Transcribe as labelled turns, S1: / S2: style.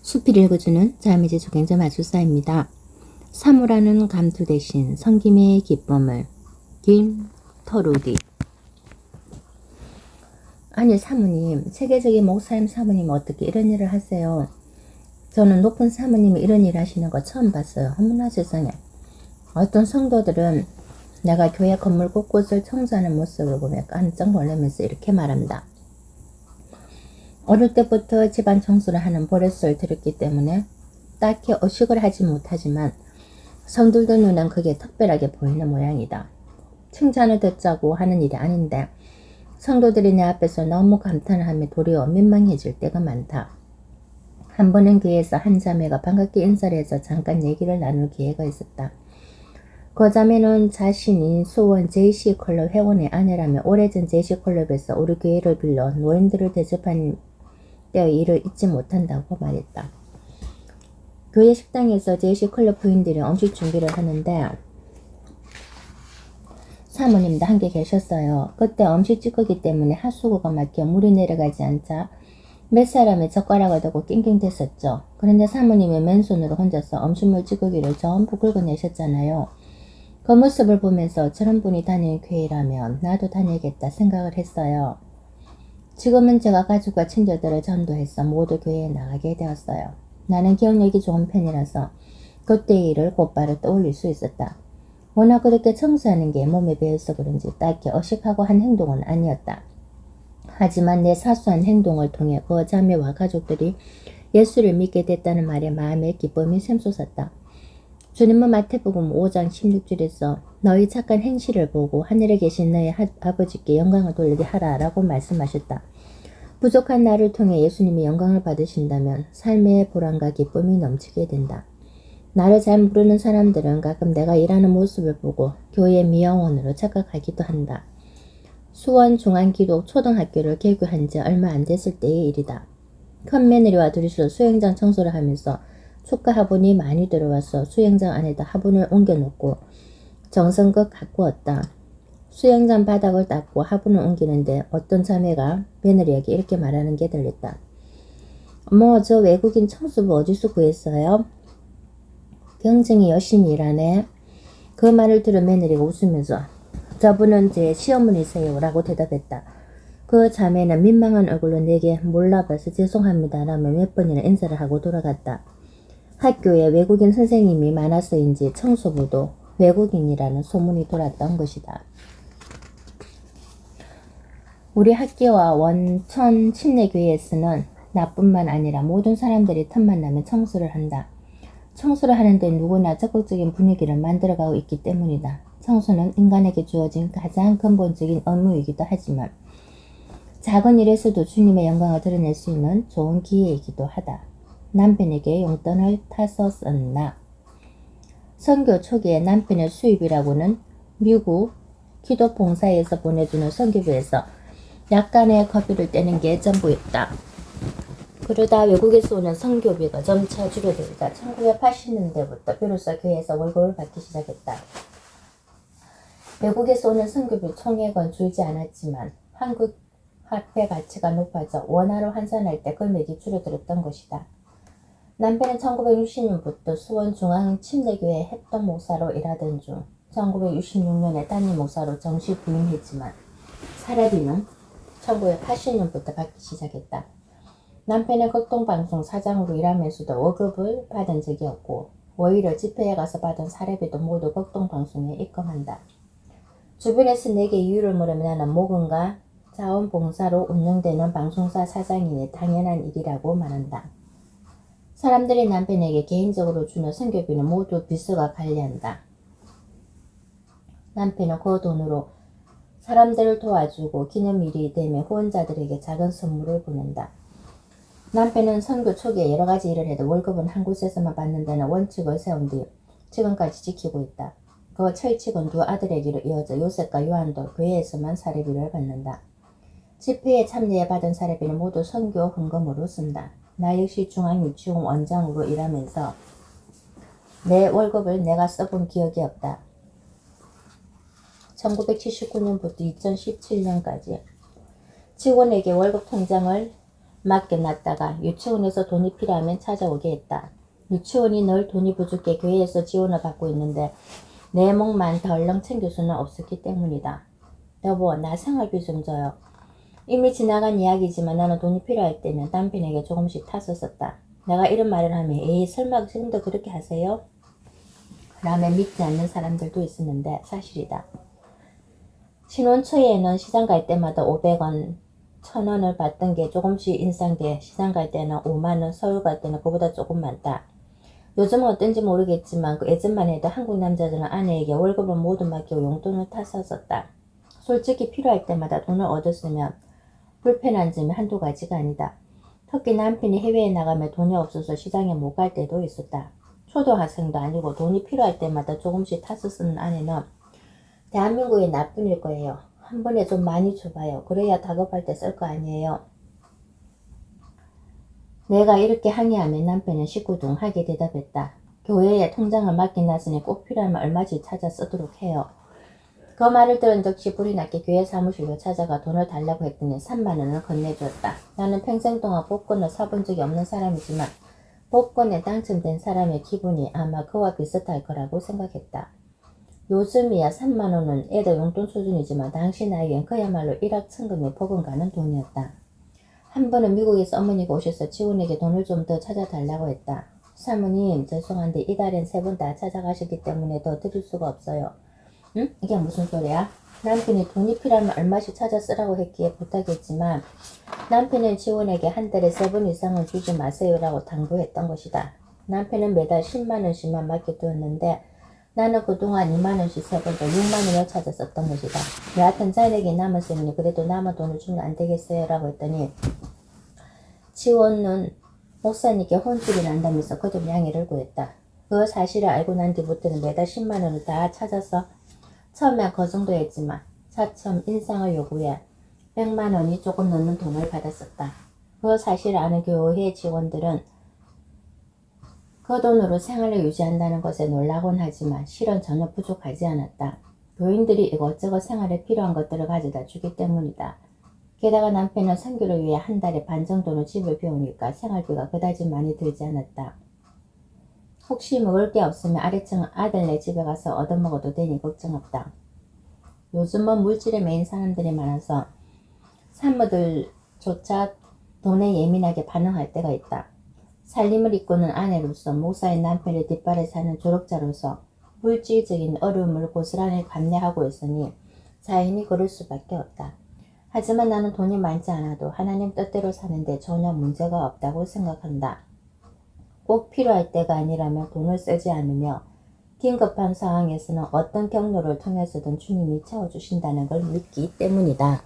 S1: 수필 읽어주는 자매제 조경자 마술사입니다. 사무라는 감투 대신 성김의 기쁨을. 김터루디. 아니 사모님, 세계적인 목사님 사모님 어떻게 이런 일을 하세요? 저는 높은 사모님이 이런 일 하시는 거 처음 봤어요. 어머나 세상에. 어떤 성도들은 내가 교회 건물 곳곳을 청소하는 모습을 보며 깜짝 놀라면서 이렇게 말합니다. 어릴 때부터 집안 청소를 하는 버릇을 들였기 때문에 딱히 의식을 하지 못하지만 성들들 눈엔 그게 특별하게 보이는 모양이다. 칭찬을 듣자고 하는 일이 아닌데 성도들이 내 앞에서 너무 감탄을 하며 도리어 민망해질 때가 많다. 한 번은 교회에서 한 자매가 반갑게 인사를 해서 잠깐 얘기를 나눌 기회가 있었다. 그 자매는 자신이 수원 JC클럽 회원의 아내라며 오래전 JC클럽에서 우리 교회를 빌려 노인들을 대접한 때의 일을 잊지 못한다고 말했다. 교회 식당에서 JC클럽 부인들이 음식 준비를 하는데 사모님도 함께 계셨어요. 그때 음식 찌꺼기 때문에 핫수구가 막혀 물이 내려가지 않자 몇 사람의 젓가락을 대고 낑낑댔었죠. 그런데 사모님이 맨손으로 혼자서 음식물 찌꺼기를 전부 긁어내셨잖아요. 그 모습을 보면서 저런 분이 다니는 교회라면 나도 다니겠다 생각을 했어요. 지금은 제가 가족과 친구들을 전도해서 모두 교회에 나가게 되었어요. 나는 기억력이 좋은 편이라서 그때의 일을 곧바로 떠올릴 수 있었다. 워낙 그렇게 청소하는 게 몸에 배어서 그런지 딱히 의식하고 한 행동은 아니었다. 하지만 내 사소한 행동을 통해 그 자매와 가족들이 예수를 믿게 됐다는 말에 마음에 기쁨이 샘솟았다. 주님은 마태복음 5장 16절에서 너희 착한 행실을 보고 하늘에 계신 너희 아버지께 영광을 돌리게 하라 라고 말씀하셨다. 부족한 나를 통해 예수님이 영광을 받으신다면 삶의 보람과 기쁨이 넘치게 된다. 나를 잘 모르는 사람들은 가끔 내가 일하는 모습을 보고 교회 미화원으로 착각하기도 한다. 수원 중앙기독 초등학교를 개교한 지 얼마 안 됐을 때의 일이다. 큰 며느리와 둘이서 수영장 청소를 하면서 축가 화분이 많이 들어와서 수영장 안에다 화분을 옮겨놓고 정성껏 가꾸었다. 수영장 바닥을 닦고 화분을 옮기는데 어떤 자매가 며느리에게 이렇게 말하는 게 들렸다. 어머, 저 외국인 청소부 어디서 구했어요? 경쟁이 열심히 일하네. 그 말을 들은 며느리가 웃으면서 저분은 제 시어머니세요 라고 대답했다. 그 자매는 민망한 얼굴로 내게 몰라봐서 죄송합니다 라며 몇 번이나 인사를 하고 돌아갔다. 학교에 외국인 선생님이 많아서인지 청소부도 외국인이라는 소문이 돌았던 것이다. 우리 학교와 원천 침례교회에서는 나뿐만 아니라 모든 사람들이 틈만 나면 청소를 한다. 청소를 하는데 누구나 적극적인 분위기를 만들어가고 있기 때문이다. 청소는 인간에게 주어진 가장 근본적인 의무이기도 하지만 작은 일에서도 주님의 영광을 드러낼 수 있는 좋은 기회이기도 하다. 남편에게 용돈을 타서 썼나. 선교 초기에 남편의 수입이라고는 미국 기독봉사에서 보내주는 선교부에서 약간의 커피를 떼는 게 전부였다. 그러다 외국에서 오는 선교비가 점차 줄어들자 1980년대부터 비로소 교회에서 월급을 받기 시작했다. 외국에서 오는 선교비 총액은 줄지 않았지만 한국 화폐 가치가 높아져 원화로 환산할 때 금액이 줄어들었던 것이다. 남편은 1960년부터 수원 중앙침례교회 heb동 목사로 일하던 중 1966년에 담임 목사로 정식 부임했지만 사례비는 1980년부터 받기 시작했다. 남편은 극동방송 사장으로 일하면서도 월급을 받은 적이 없고 오히려 집회에 가서 받은 사례비도 모두 극동방송에 입금한다. 주변에서 내게 이유를 물으면 나는 목음과 자원봉사로 운영되는 방송사 사장이니 당연한 일이라고 말한다. 사람들이 남편에게 개인적으로 주는 선교비는 모두 비서가 관리한다. 남편은 그 돈으로 사람들을 도와주고 기념일이 되면 후원자들에게 작은 선물을 보낸다. 남편은 선교 초기에 여러가지 일을 해도 월급은 한 곳에서만 받는다는 원칙을 세운 뒤 지금까지 지키고 있다. 그 철칙은 두 아들에게로 이어져 요셉과 요한도 교회에서만 사례비를 받는다. 집회에 참여해 받은 사례비는 모두 선교 헌금으로 쓴다. 나 역시 중앙유치원 원장으로 일하면서 내 월급을 내가 써본 기억이 없다. 1979년부터 2017년까지 직원에게 월급 통장을 맡겨놨다가 유치원에서 돈이 필요하면 찾아오게 했다. 유치원이 늘 돈이 부족해 교회에서 지원을 받고 있는데 내 몫만 덜렁 챙길 수는 없었기 때문이다. 여보, 나 생활비 좀 줘요. 이미 지나간 이야기지만 나는 돈이 필요할 때는 남편에게 조금씩 탔었었다. 내가 이런 말을 하면 에이 설마 지금도 그렇게 하세요? 라며 믿지 않는 사람들도 있었는데 사실이다. 신혼 초에는 시장 갈 때마다 500원, 1000원을 받던 게 조금씩 인상돼 시장 갈 때는 5만원, 서울 갈 때는 그보다 조금 많다. 요즘은 어떤지 모르겠지만 그 예전만 해도 한국 남자들은 아내에게 월급을 모두 맡기고 용돈을 탔었었다. 솔직히 필요할 때마다 돈을 얻었으면 불편한 점이 한두 가지가 아니다. 특히 남편이 해외에 나가면 돈이 없어서 시장에 못 갈 때도 있었다. 초등학생도 아니고 돈이 필요할 때마다 조금씩 타서 쓰는 아내는 대한민국의 나쁜일 거예요. 한 번에 좀 많이 줘봐요. 그래야 다급할 때 쓸 거 아니에요. 내가 이렇게 항의하면 남편은 시구둥하게 대답했다. 교회에 통장을 맡겨놨으니 꼭 필요하면 얼마씩 찾아 쓰도록 해요. 그 말을 들은 덕시 불이 났게 교회 사무실로 찾아가 돈을 달라고 했더니 3만원을 건네주었다. 나는 평생 동안 복권을 사본 적이 없는 사람이지만 복권에 당첨된 사람의 기분이 아마 그와 비슷할 거라고 생각했다. 요즘이야 3만원은 애들 용돈 수준이지만 당시 나에겐 그야말로 일확천금에 버금가는 돈이었다. 한 번은 미국에서 어머니가 오셔서 지훈에게 돈을 좀 더 찾아달라고 했다. 사모님, 죄송한데 이달엔 3번 다 찾아가시기 때문에 더 드릴 수가 없어요. 응? 이게 무슨 소리야? 남편이 돈이 필요하면 얼마씩 찾아 쓰라고 했기에 부탁했지만 남편은 지훈에게 한 달에 3번 이상은 주지 마세요라고 당부했던 것이다. 남편은 매달 10만원씩만 맡겨두었는데 나는 그동안 2만원씩 3번 더 6만원을 찾아 썼던 것이다. 여하튼 자네에게 남았으니 그래도 남은 돈을 주면 안 되겠어요? 라고 했더니 지원은 목사님께 혼쭐이 난다면서 거듭 양해를 구했다. 그 사실을 알고 난 뒤부터는 매달 10만원을 다 찾아서 처음엔 그 정도 했지만 차츰 인상을 요구해 100만원이 조금 넘는 돈을 받았었다. 그 사실을 아는 교회 직원들은 그 돈으로 생활을 유지한다는 것에 놀라곤 하지만 실은 전혀 부족하지 않았다. 교인들이 이것저것 생활에 필요한 것들을 가져다 주기 때문이다. 게다가 남편은 선교를 위해 한 달에 반 정도는 집을 비우니까 생활비가 그다지 많이 들지 않았다. 혹시 먹을 게 없으면 아래층 아들네 집에 가서 얻어먹어도 되니 걱정 없다. 요즘은 물질에 매인 사람들이 많아서 산모들조차 돈에 예민하게 반응할 때가 있다. 살림을 이꾸는 아내로서 목사의 남편의 뒷발에 사는 조력자로서 물질적인 어려움을 고스란히 감내하고 있으니 자연히 그럴 수밖에 없다. 하지만 나는 돈이 많지 않아도 하나님 뜻대로 사는데 전혀 문제가 없다고 생각한다. 꼭 필요할 때가 아니라면 돈을 쓰지 않으며 긴급한 상황에서는 어떤 경로를 통해서든 주님이 채워주신다는 걸 믿기 때문이다.